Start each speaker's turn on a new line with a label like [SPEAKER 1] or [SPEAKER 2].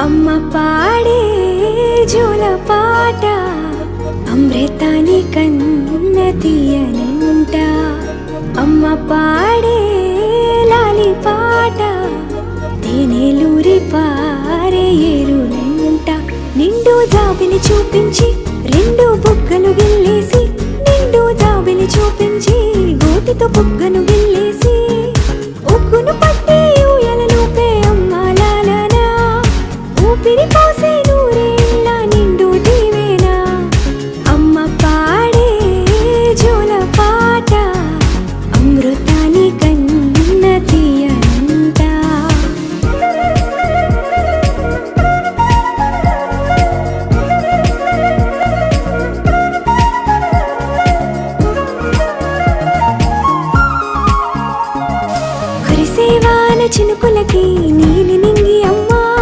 [SPEAKER 1] అమ్మ పాడే జోల పాట అమృతాని కన్న తీయనంట. అమ్మ పాడే లాలి పాట తేనెలూరి పారే ఏరులంట. నిండు జాబిని చూపించి రెండు బుగ్గలు గిల్లేసి, నిండు జాబిని చూపించి గోటితో బుగ్గను